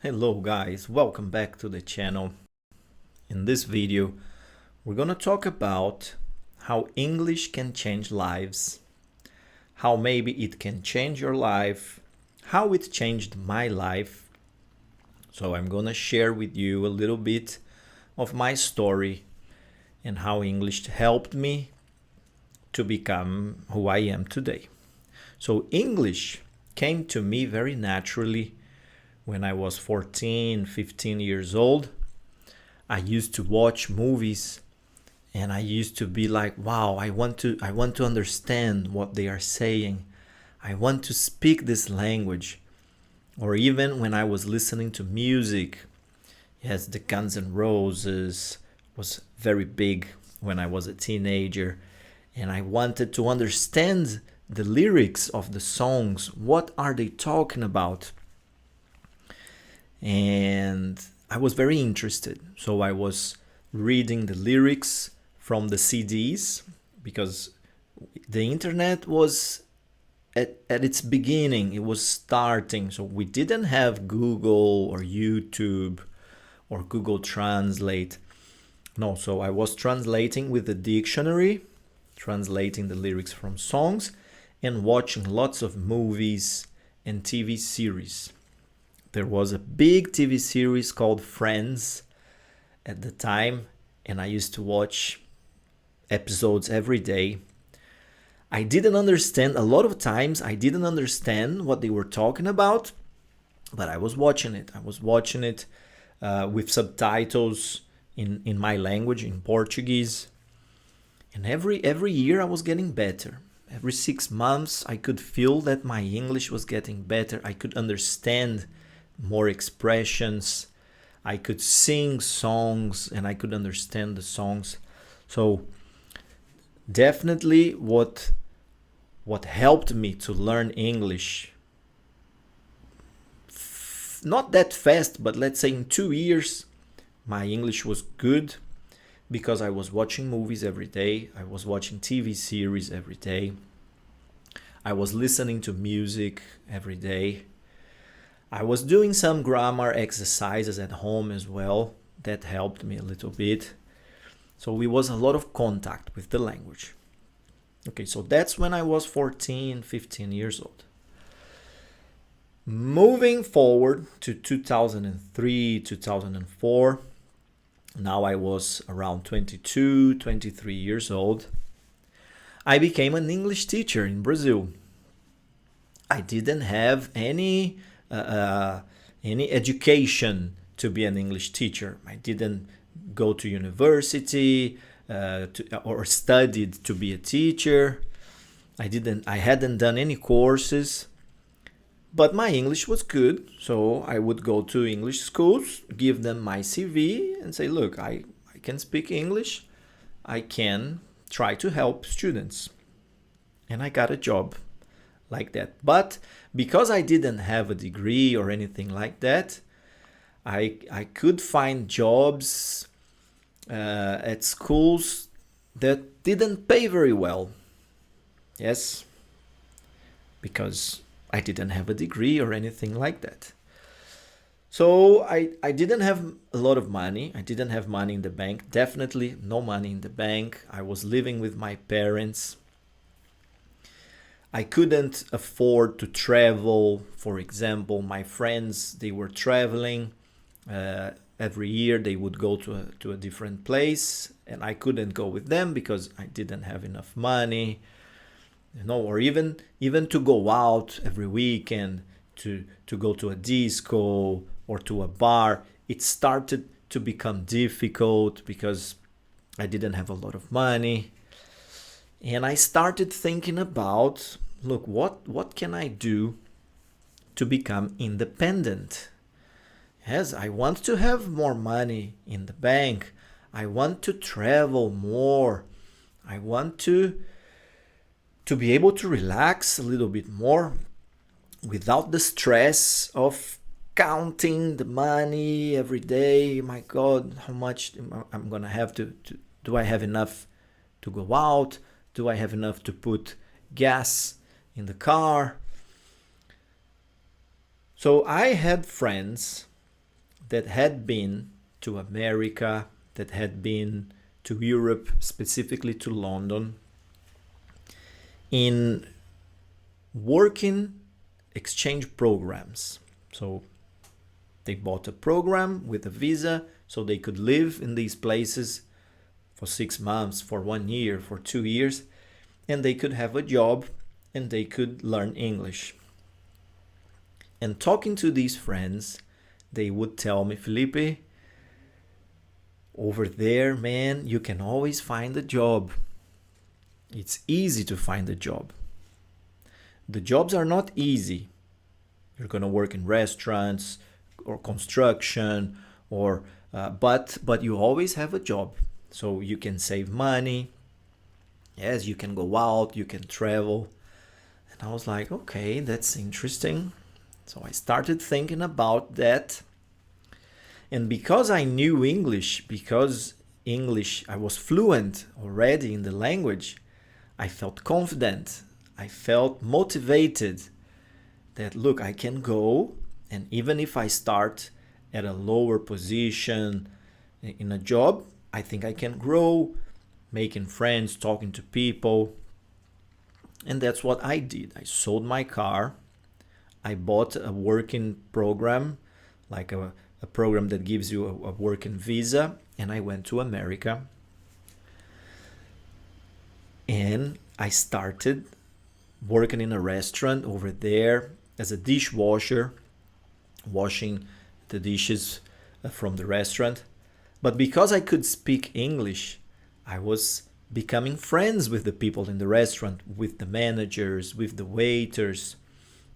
Hello guys, welcome back to the channel. In this video, we're gonna talk about how English can change lives, how maybe it can change your life, how it changed my life. So I'm gonna share with you a little bit of my story and how English helped me to become who I am today. So English came to me very naturally when I was 14, 15 years old. I used to watch movies and I used to be like, wow, I want to understand what they are saying. I want to speak this language. Or even when I was listening to music, yes, the Guns N' Roses was very big when I was a teenager, and I wanted to understand the lyrics of the songs. What are they talking about? And I was very interested. So I was reading the lyrics from the CDs because the internet was at its beginning, it was starting. So we didn't have Google or YouTube or Google Translate. No, so I was translating with the dictionary, translating the lyrics from songs, and watching lots of movies and TV series. There was a big TV series called Friends at the time, and I used to watch episodes every day. I didn't understand, a lot of times I didn't understand what they were talking about, but I was watching it. I was watching it with subtitles in my language, in Portuguese. And every year I was getting better. Every 6 months I could feel that my English was getting better. I could understand more expressions. I could sing songs and I could understand the songs. So definitely what helped me to learn English, not that fast, but let's say in 2 years, my English was good because I was watching movies every day. I was watching TV series every day. I was listening to music every day. I was doing some grammar exercises at home as well. That helped me a little bit. So it was a lot of contact with the language. Okay, so that's when I was 14, 15 years old. Moving forward to 2003, 2004, now I was around 22, 23 years old. I became an English teacher in Brazil. I didn't have any education to be an English teacher. I didn't go to university or studied to be a teacher. I hadn't done any courses, but my English was good. So I would go to English schools, give them my CV and say, look, I can speak English. I can try to help students. And I got a job like that. But because I didn't have a degree or anything like that, I could find jobs at schools that didn't pay very well. Yes, because I didn't have a degree or anything like that. So I didn't have a lot of money. I didn't have money in the bank. Definitely no money in the bank. I was living with my parents. I couldn't afford to travel. For example, my friends, they were traveling. Every year they would go to a different place, and I couldn't go with them because I didn't have enough money. Or even to go out every weekend to go to a disco or to a bar, it started to become difficult because I didn't have a lot of money. And I started thinking about, look, what can I do to become independent? Yes, I want to have more money in the bank. I want to travel more. I want to be able to relax a little bit more without the stress of counting the money every day. My God, how much I'm gonna have to do I have enough to go out? Do I have enough to put gas in the car? So I had friends that had been to America, that had been to Europe, specifically to London, in working exchange programs. So they bought a program with a visa so they could live in these places for 6 months, for 1 year, for 2 years, and they could have a job and they could learn English. And talking to these friends, they would tell me, Felipe, over there, man, you can always find a job. It's easy to find a job. The jobs are not easy. You're going to work in restaurants or construction, or but you always have a job. So you can save money. Yes, you can go out, you can travel. And I was like, okay, that's interesting. So I started thinking about that. And because I knew English, because English, I was fluent already in the language, I felt confident. I felt motivated that, look, I can go, and even if I start at a lower position in a job, I think I can grow, making friends, talking to people. And that's what I did. I sold my car. I bought a working program, like a program that gives you a working visa, and I went to America. And I started working in a restaurant over there as a dishwasher, washing the dishes from the restaurant. But because I could speak English, I was becoming friends with the people in the restaurant, with the managers, with the waiters.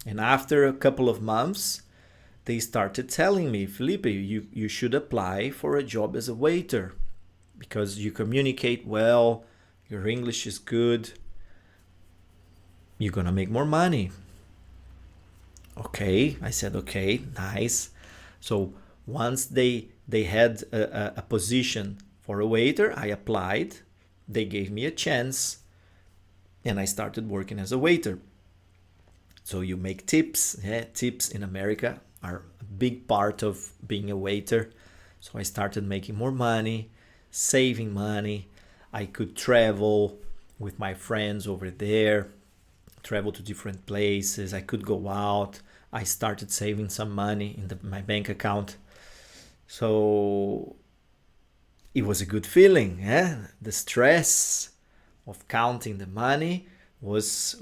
And after a couple of months, they started telling me, Felipe, you should apply for a job as a waiter because you communicate well, your English is good, you're gonna make more money. Okay, I said, okay, nice. So once they had a position for a waiter, I applied, they gave me a chance, and I started working as a waiter. So you make tips. Yeah, tips in America are a big part of being a waiter. So I started making more money, saving money. I could travel with my friends over there, travel to different places. I could go out. I started saving some money in my bank account. So it was a good feeling. Yeah? The stress of counting the money was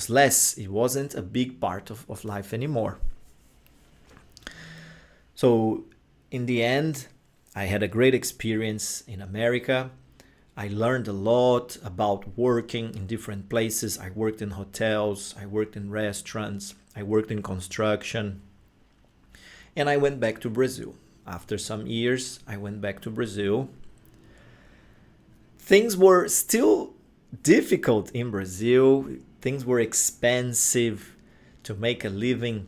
less. It wasn't a big part of life anymore. So in the end, I had a great experience in America. I learned a lot about working in different places. I worked in hotels, I worked in restaurants, I worked in construction. And I went back to Brazil. After some years, I went back to Brazil. Things were still difficult in Brazil. Things were expensive to make a living.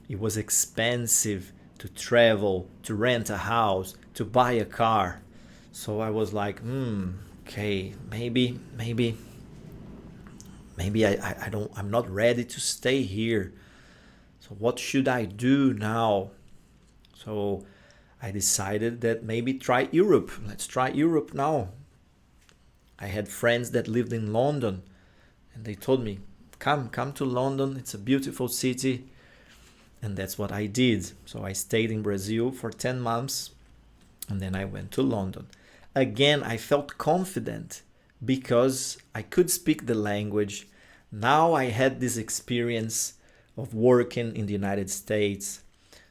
It was expensive to travel, to rent a house, to buy a car. So I was like, okay, maybe I'm not ready to stay here. So what should I do now? So I decided that maybe try Europe. Let's try Europe now. I had friends that lived in London, and they told me, come to London. It's a beautiful city. And that's what I did. So I stayed in Brazil for 10 months, and then I went to London. Again, I felt confident because I could speak the language. Now I had this experience of working in the United States.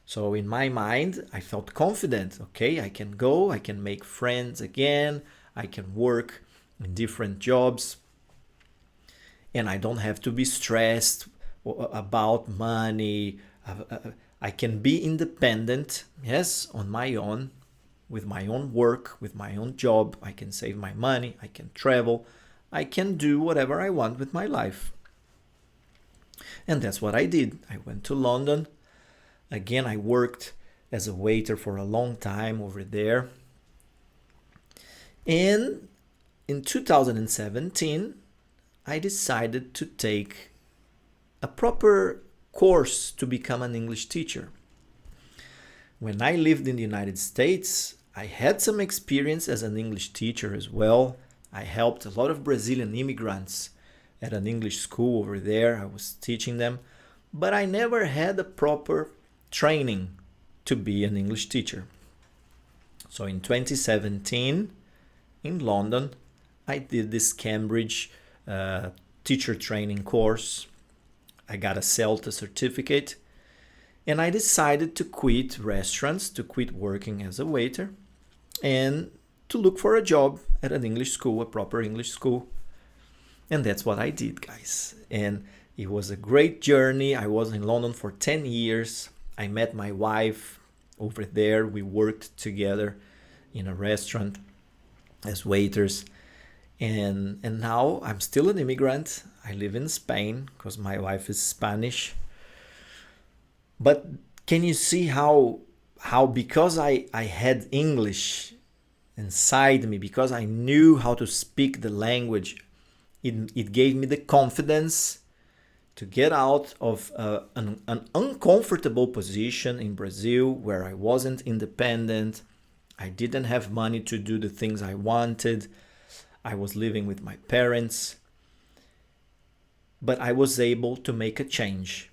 So in my mind, I felt confident. Okay, I can go, I can make friends again, I can work in different jobs, and I don't have to be stressed about money. I can be independent, yes, on my own, with my own work, with my own job. I can save my money, I can travel, I can do whatever I want with my life. And that's what I did. I went to London. Again, I worked as a waiter for a long time over there. And in 2017, I decided to take a proper course to become an English teacher. When I lived in the United States, I had some experience as an English teacher as well. I helped a lot of Brazilian immigrants at an English school over there. I was teaching them, but I never had a proper training to be an English teacher. So in 2017, in London, I did this Cambridge teacher training course. I got a CELTA certificate, and I decided to quit restaurants, to quit working as a waiter, and to look for a job at an English school, a proper English school. And that's what I did, guys. And it was a great journey. I was in London for 10 years. I met my wife over there. We worked together in a restaurant as waiters. And now I'm still an immigrant. I live in Spain because my wife is Spanish. But can you see how because I had English inside me, because I knew how to speak the language, it gave me the confidence to get out of an uncomfortable position in Brazil where I wasn't independent. I didn't have money to do the things I wanted. I was living with my parents. But I was able to make a change.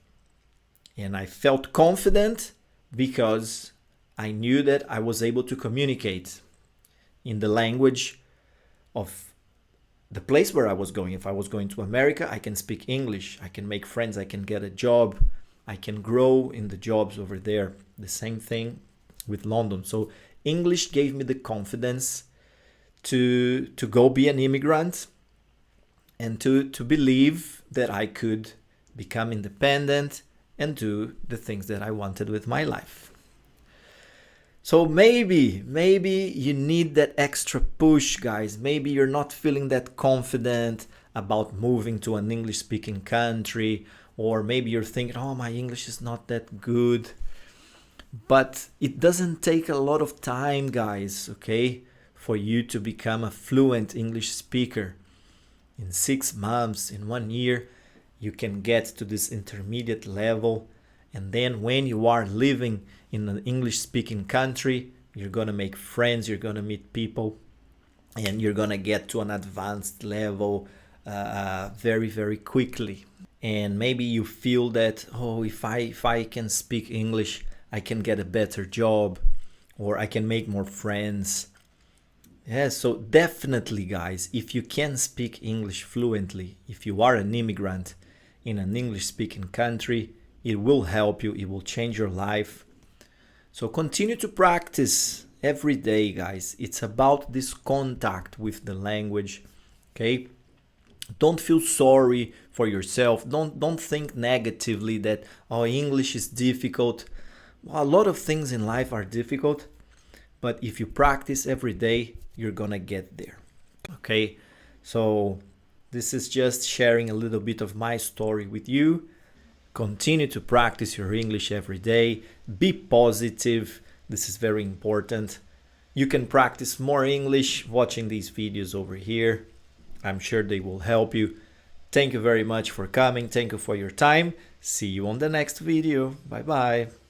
And I felt confident because I knew that I was able to communicate in the language of the place where I was going. If I was going to America, I can speak English. I can make friends. I can get a job. I can grow in the jobs over there. The same thing with London. So English gave me the confidence to go be an immigrant and to believe that I could become independent and do the things that I wanted with my life. So maybe you need that extra push, guys. Maybe you're not feeling that confident about moving to an English-speaking country, or maybe you're thinking, oh, my English is not that good. But it doesn't take a lot of time, guys, okay, for you to become a fluent English speaker. In 6 months, in 1 year, you can get to this intermediate level. And then when you are living in an English-speaking country, you're going to make friends, you're going to meet people, and you're going to get to an advanced level very, very quickly. And maybe you feel that, oh, if I can speak English, I can get a better job, or I can make more friends. Yeah, so definitely, guys, if you can speak English fluently, if you are an immigrant in an English-speaking country, it will help you, it will change your life. So continue to practice every day, guys. It's about this contact with the language, okay? Don't feel sorry for yourself. Don't think negatively that, oh, English is difficult. Well, a lot of things in life are difficult, but if you practice every day, you're gonna get there, okay? So this is just sharing a little bit of my story with you. Continue to practice your English every day. Be positive. This is very important. You can practice more English watching these videos over here. I'm sure they will help you. Thank you very much for coming. Thank you for your time. See you on the next video. Bye bye.